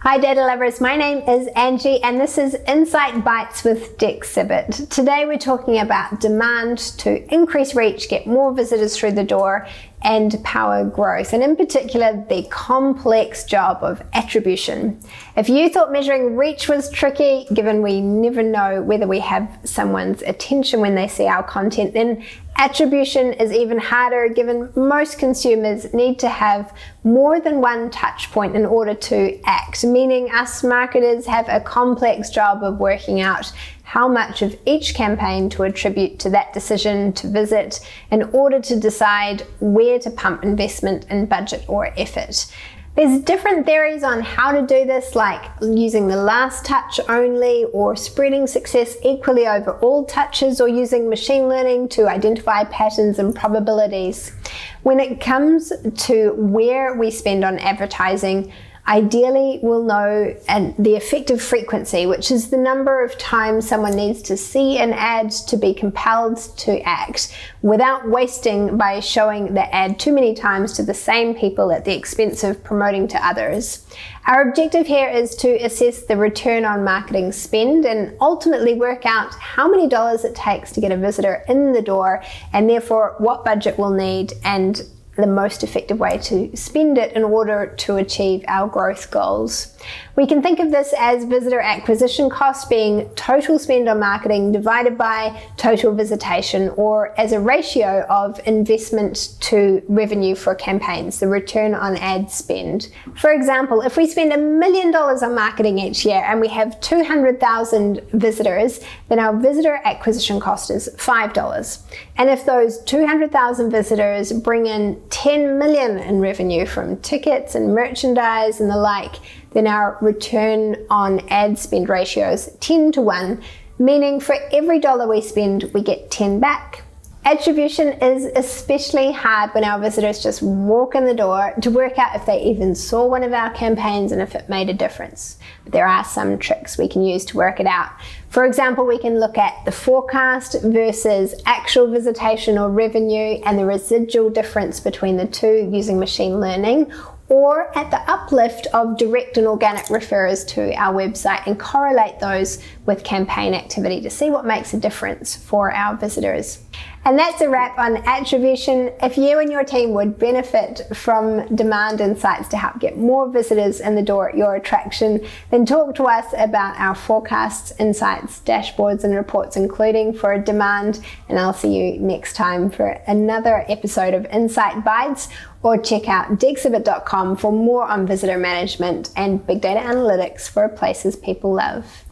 Hi data lovers, my name is Angie and this is Insight Bites with Dexibit. Today we're talking about demand to increase reach, get more visitors through the door and power growth, and in particular the complex job of attribution. If you thought measuring reach was tricky, given we never know whether we have someone's attention when they see our content, then attribution is even harder, given most consumers need to have more than one touch point in order to act, meaning us marketers have a complex job of working out how much of each campaign to attribute to that decision to visit in order to decide where to pump investment and budget or effort. There's different theories on how to do this, like using the last touch only, or spreading success equally over all touches, or using machine learning to identify patterns and probabilities. When it comes to where we spend on advertising, ideally we'll know the effective frequency, which is the number of times someone needs to see an ad to be compelled to act, without wasting by showing the ad too many times to the same people at the expense of promoting to others. Our objective here is to assess the return on marketing spend and ultimately work out how many dollars it takes to get a visitor in the door, and therefore what budget we'll need and the most effective way to spend it in order to achieve our growth goals. We can think of this as visitor acquisition cost being total spend on marketing divided by total visitation, or as a ratio of investment to revenue for campaigns, the return on ad spend. For example, if we spend $1 million on marketing each year and we have 200,000 visitors, then our visitor acquisition cost is $5. And if those 200,000 visitors bring in 10 million in revenue from tickets and merchandise and the like, then our return on ad spend ratio is 10 to 1, meaning for every dollar we spend, we get 10 back. Attribution is especially hard when our visitors just walk in the door, to work out if they even saw one of our campaigns and if it made a difference. But there are some tricks we can use to work it out. For example, we can look at the forecast versus actual visitation or revenue and the residual difference between the two using machine learning, or at the uplift of direct and organic referrers to our website and correlate those with campaign activity to see what makes a difference for our visitors. And that's a wrap on attribution. If you and your team would benefit from demand insights to help get more visitors in the door at your attraction, then talk to us about our forecasts, insights, dashboards and reports, including for demand. And I'll see you next time for another episode of Insight Bites, or check out Dexibit.com for more on visitor management and big data analytics for places people love.